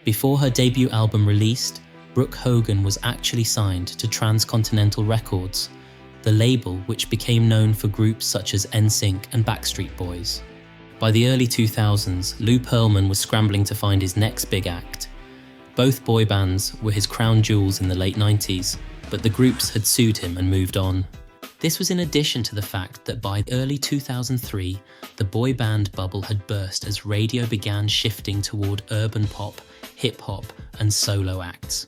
Before her debut album released, Brooke Hogan was actually signed to Transcontinental Records, the label which became known for groups such as NSYNC and Backstreet Boys. By the early 2000s, Lou Pearlman was scrambling to find his next big act. Both boy bands were his crown jewels in the late 90s, but the groups had sued him and moved on. This was in addition to the fact that by early 2003, the boy band bubble had burst as radio began shifting toward urban pop, hip-hop, and solo acts.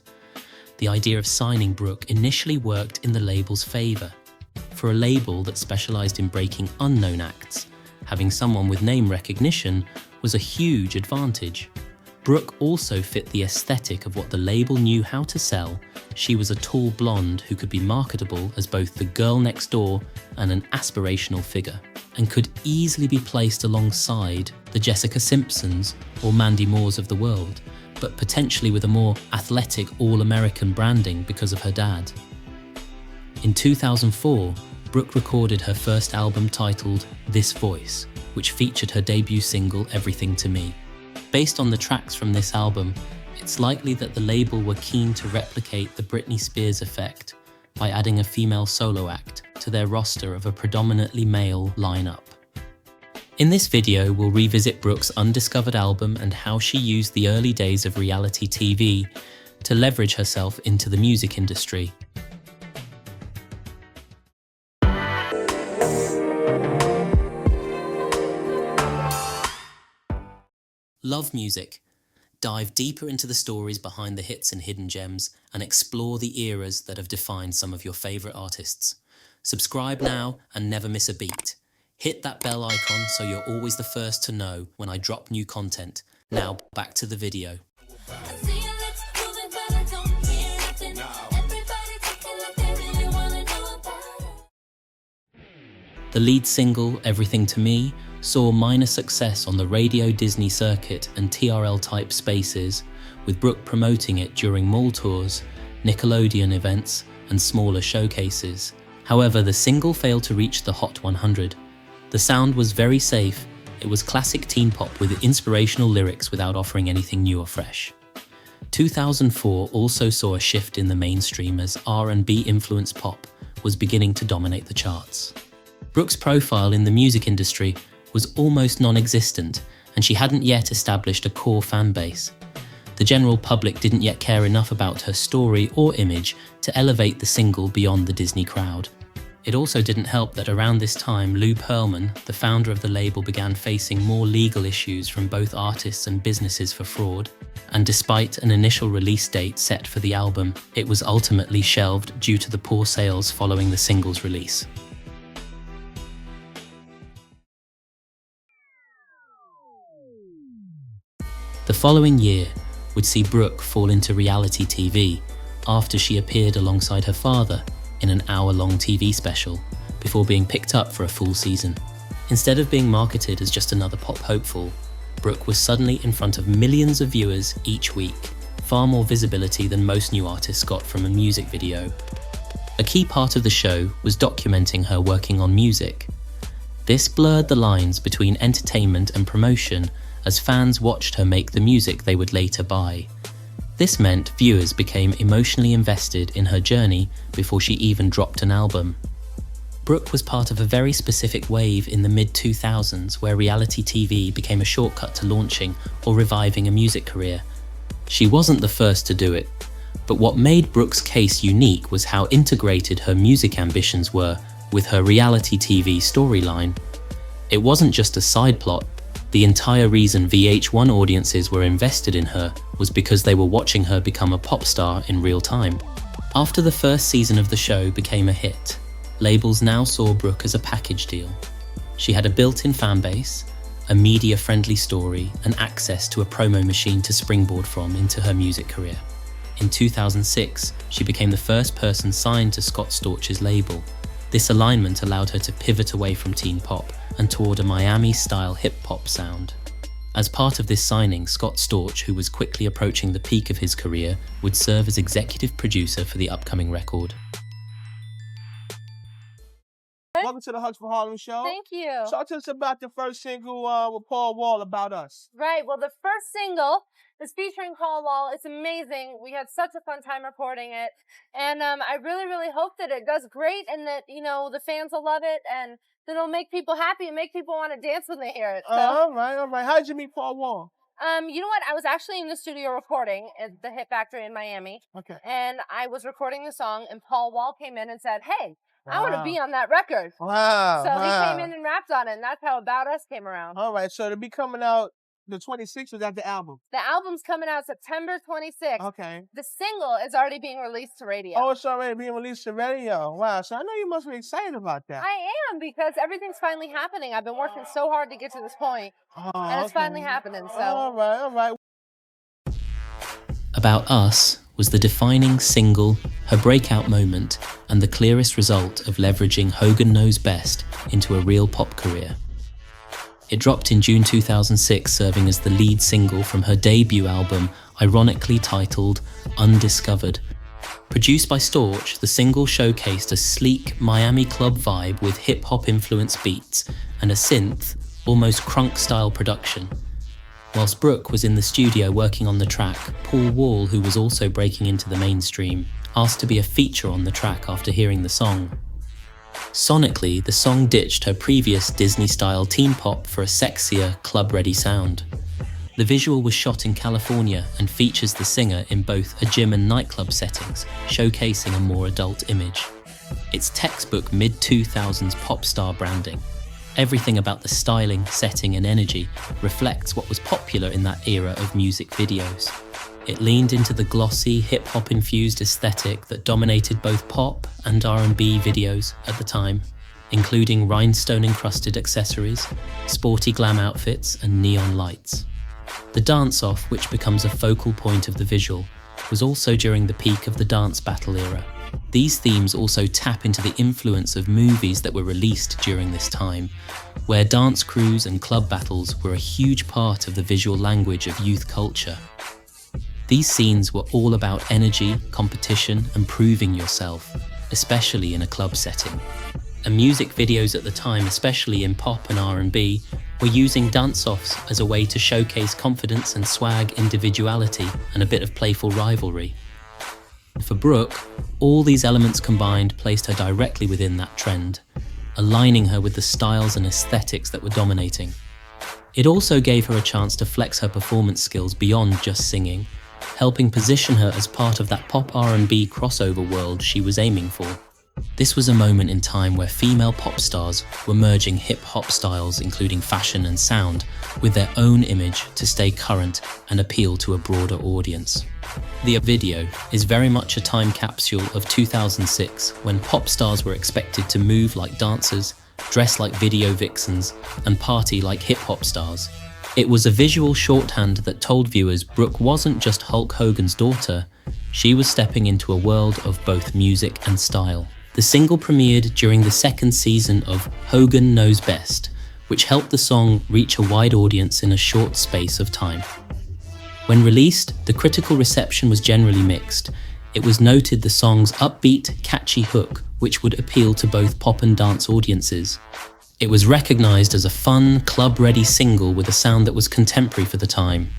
The idea of signing Brooke initially worked in the label's favour. For a label that specialised in breaking unknown acts, having someone with name recognition was a huge advantage. Brooke also fit the aesthetic of what the label knew how to sell. She was a tall blonde who could be marketable as both the girl next door and an aspirational figure, and could easily be placed alongside the Jessica Simpsons or Mandy Moores of the world, but potentially with a more athletic all-American branding because of her dad. In 2004, Brooke recorded her first album titled This Voice, which featured her debut single Everything to Me. Based on the tracks from this album, it's likely that the label were keen to replicate the Britney Spears effect by adding a female solo act to their roster of a predominantly male lineup. In this video, we'll revisit Brooke's Undiscovered album and how she used the early days of reality TV to leverage herself into the music industry. Love music. Dive deeper into the stories behind the hits and hidden gems, and explore the eras that have defined some of your favourite artists. Subscribe now and never miss a beat. Hit that bell icon so you're always the first to know when I drop new content. Now back to the video. The lead single, Everything to Me, saw minor success on the Radio Disney circuit and TRL-type spaces, with Brooke promoting it during mall tours, Nickelodeon events, and smaller showcases. However, the single failed to reach the Hot 100. The sound was very safe. It was classic teen pop with inspirational lyrics without offering anything new or fresh. 2004 also saw a shift in the mainstream as R&B-influenced pop was beginning to dominate the charts. Brooke's profile in the music industry was almost non-existent, and she hadn't yet established a core fan base. The general public didn't yet care enough about her story or image to elevate the single beyond the Disney crowd. It also didn't help that around this time, Lou Pearlman, the founder of the label, began facing more legal issues from both artists and businesses for fraud, and despite an initial release date set for the album, it was ultimately shelved due to the poor sales following the single's release. The following year would see Brooke fall into reality TV after she appeared alongside her father in an hour-long TV special before being picked up for a full season. Instead of being marketed as just another pop hopeful, Brooke was suddenly in front of millions of viewers each week, far more visibility than most new artists got from a music video. A key part of the show was documenting her working on music. This blurred the lines between entertainment and promotion as fans watched her make the music they would later buy. This meant viewers became emotionally invested in her journey before she even dropped an album. Brooke was part of a very specific wave in the mid-2000s where reality TV became a shortcut to launching or reviving a music career. She wasn't the first to do it, but what made Brooke's case unique was how integrated her music ambitions were with her reality TV storyline. It wasn't just a side plot. The entire reason VH1 audiences were invested in her was because they were watching her become a pop star in real time. After the first season of the show became a hit, labels now saw Brooke as a package deal. She had a built-in fan base, a media-friendly story, and access to a promo machine to springboard from into her music career. In 2006, she became the first person signed to Scott Storch's label. This alignment allowed her to pivot away from teen pop and toward a Miami-style hip-hop sound. As part of this signing, Scott Storch, who was quickly approaching the peak of his career, would serve as executive producer for the upcoming record. Welcome to the Hugs for Harlem show. Thank you. Talk to us about the first single with Paul Wall, About Us. Right. Well, the first single is featuring Paul Wall. It's amazing. We had such a fun time recording it. And I really, really hope that it does great and that, you know, the fans will love it and that it'll make people happy and make people want to dance when they hear it. So. All right. How did you meet Paul Wall? You know what? I was actually in the studio recording at the Hit Factory in Miami. Okay. And I was recording the song, and Paul Wall came in and said, "Hey, I want to be on that record." Wow. So he came in and rapped on it, and that's how About Us came around. All right. So to be coming out the 26th, was that the album? The album's coming out September 26th. Okay. The single is already being released to radio. Oh, it's already being released to radio. Wow. So I know you must be excited about that. I am, because everything's finally happening. I've been working so hard to get to this point, and it's finally happening. So. All right. About Us was the defining single, her breakout moment, and the clearest result of leveraging Hogan Knows Best into a real pop career. It dropped in June 2006, serving as the lead single from her debut album, ironically titled Undiscovered. Produced by Storch, the single showcased a sleek Miami club vibe with hip-hop influenced beats and a synth, almost crunk-style production. Whilst Brooke was in the studio working on the track, Paul Wall, who was also breaking into the mainstream, asked to be a feature on the track after hearing the song. Sonically, the song ditched her previous Disney-style teen pop for a sexier, club-ready sound. The visual was shot in California and features the singer in both a gym and nightclub settings, showcasing a more adult image. It's textbook mid-2000s pop star branding. Everything about the styling, setting and energy reflects what was popular in that era of music videos. It leaned into the glossy, hip-hop infused aesthetic that dominated both pop and R&B videos at the time, including rhinestone-encrusted accessories, sporty glam outfits and neon lights. The dance-off, which becomes a focal point of the visual, was also during the peak of the dance battle era. These themes also tap into the influence of movies that were released during this time, where dance crews and club battles were a huge part of the visual language of youth culture. These scenes were all about energy, competition, and proving yourself, especially in a club setting. And music videos at the time, especially in pop and R&B, were using dance-offs as a way to showcase confidence and swag, individuality, and a bit of playful rivalry. For Brooke, all these elements combined placed her directly within that trend, aligning her with the styles and aesthetics that were dominating. It also gave her a chance to flex her performance skills beyond just singing, helping position her as part of that pop R&B crossover world she was aiming for. This was a moment in time where female pop stars were merging hip-hop styles, including fashion and sound, with their own image to stay current and appeal to a broader audience. The video is very much a time capsule of 2006, when pop stars were expected to move like dancers, dress like video vixens, and party like hip-hop stars. It was a visual shorthand that told viewers Brooke wasn't just Hulk Hogan's daughter, she was stepping into a world of both music and style. The single premiered during the second season of Hogan Knows Best, which helped the song reach a wide audience in a short space of time. When released, the critical reception was generally mixed. It was noted the song's upbeat, catchy hook, which would appeal to both pop and dance audiences. It was recognized as a fun, club-ready single with a sound that was contemporary for the time.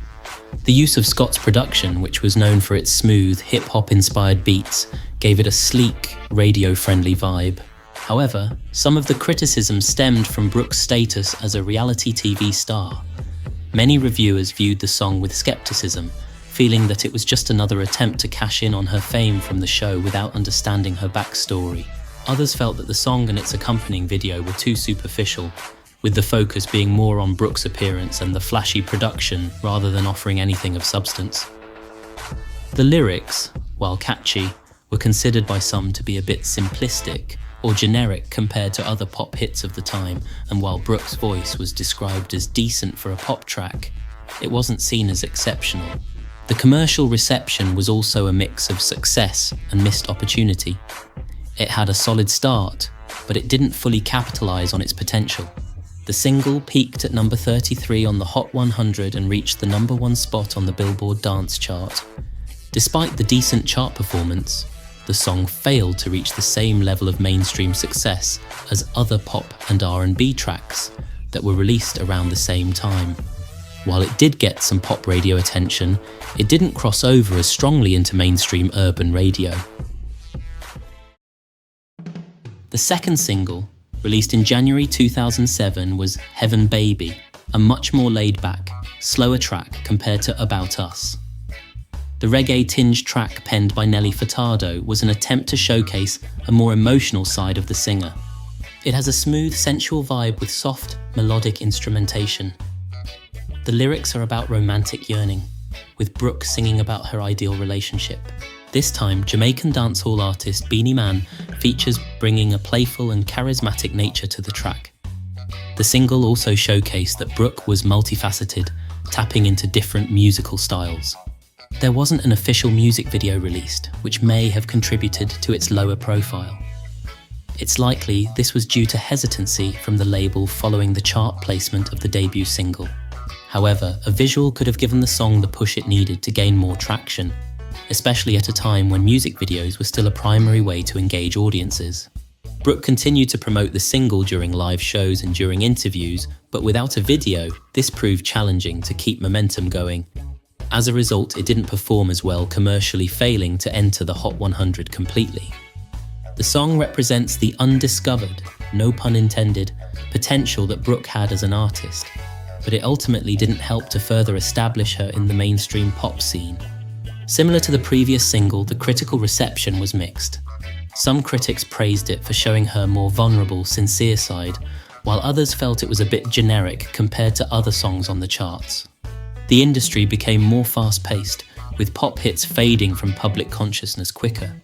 The use of Scott's production, which was known for its smooth, hip-hop inspired beats, gave it a sleek, radio-friendly vibe. However, some of the criticism stemmed from Brooke's status as a reality TV star. Many reviewers viewed the song with skepticism, feeling that it was just another attempt to cash in on her fame from the show without understanding her backstory. Others felt that the song and its accompanying video were too superficial, with the focus being more on Brooke's appearance and the flashy production rather than offering anything of substance. The lyrics, while catchy, were considered by some to be a bit simplistic or generic compared to other pop hits of the time, and while Brooke's voice was described as decent for a pop track, it wasn't seen as exceptional. The commercial reception was also a mix of success and missed opportunity. It had a solid start, but it didn't fully capitalize on its potential. The single peaked at number 33 on the Hot 100 and reached the number 1 spot on the Billboard Dance chart. Despite the decent chart performance, the song failed to reach the same level of mainstream success as other pop and R&B tracks that were released around the same time. While it did get some pop radio attention, it didn't cross over as strongly into mainstream urban radio. The second single, released in January 2007, was Heaven Baby, a much more laid-back, slower track compared to About Us. The reggae-tinged track penned by Nelly Furtado was an attempt to showcase a more emotional side of the singer. It has a smooth, sensual vibe with soft, melodic instrumentation. The lyrics are about romantic yearning, with Brooke singing about her ideal relationship. This time, Jamaican dancehall artist Beenie Man features, bringing a playful and charismatic nature to the track. The single also showcased that Brooke was multifaceted, tapping into different musical styles. There wasn't an official music video released, which may have contributed to its lower profile. It's likely this was due to hesitancy from the label following the chart placement of the debut single. However, a visual could have given the song the push it needed to gain more traction, especially at a time when music videos were still a primary way to engage audiences. Brooke continued to promote the single during live shows and during interviews, but without a video, this proved challenging to keep momentum going. As a result, it didn't perform as well, commercially failing to enter the Hot 100 completely. The song represents the undiscovered, no pun intended, potential that Brooke had as an artist, but it ultimately didn't help to further establish her in the mainstream pop scene. Similar to the previous single, the critical reception was mixed. Some critics praised it for showing her more vulnerable, sincere side, while others felt it was a bit generic compared to other songs on the charts. The industry became more fast-paced, with pop hits fading from public consciousness quicker.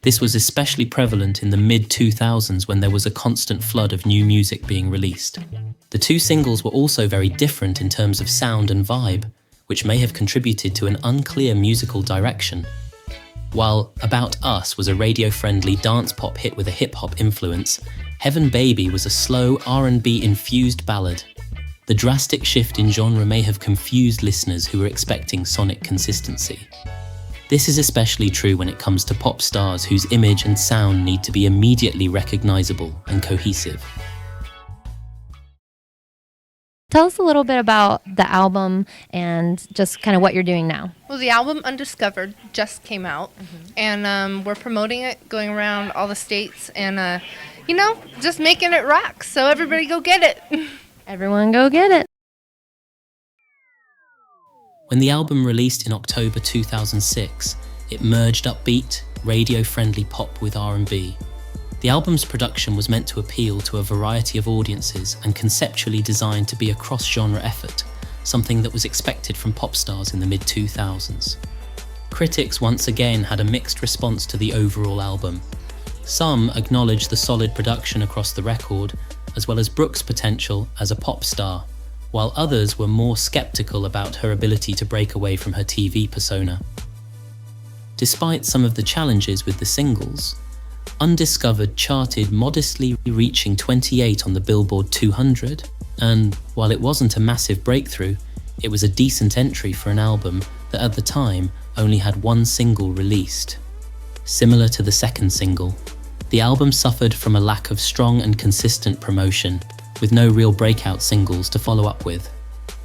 This was especially prevalent in the mid-2000s when there was a constant flood of new music being released. The two singles were also very different in terms of sound and vibe, which may have contributed to an unclear musical direction. While About Us was a radio-friendly dance pop hit with a hip-hop influence, Heaven Baby was a slow R&B-infused ballad. The drastic shift in genre may have confused listeners who were expecting sonic consistency. This is especially true when it comes to pop stars whose image and sound need to be immediately recognizable and cohesive. Tell us a little bit about the album and just kind of what you're doing now. Well, the album Undiscovered just came out, and we're promoting it, going around all the states, and, just making it rock. So everybody go get it. Everyone go get it. When the album released in October 2006, it merged upbeat, radio-friendly pop with R&B. The album's production was meant to appeal to a variety of audiences and conceptually designed to be a cross-genre effort, something that was expected from pop stars in the mid-2000s. Critics once again had a mixed response to the overall album. Some acknowledged the solid production across the record, as well as Brooke's potential as a pop star, while others were more skeptical about her ability to break away from her TV persona. Despite some of the challenges with the singles, Undiscovered charted modestly, reaching 28 on the Billboard 200, and while it wasn't a massive breakthrough, it was a decent entry for an album that at the time only had one single released. Similar to the second single, the album suffered from a lack of strong and consistent promotion, with no real breakout singles to follow up with.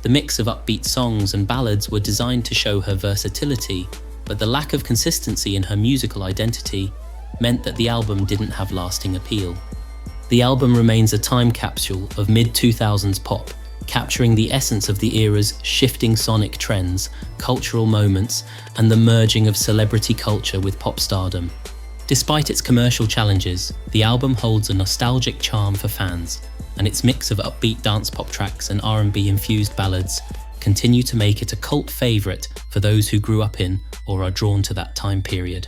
The mix of upbeat songs and ballads were designed to show her versatility, but the lack of consistency in her musical identity meant that the album didn't have lasting appeal. The album remains a time capsule of mid-2000s pop, capturing the essence of the era's shifting sonic trends, cultural moments, and the merging of celebrity culture with pop stardom. Despite its commercial challenges, the album holds a nostalgic charm for fans, and its mix of upbeat dance pop tracks and R&B-infused ballads continue to make it a cult favorite for those who grew up in or are drawn to that time period.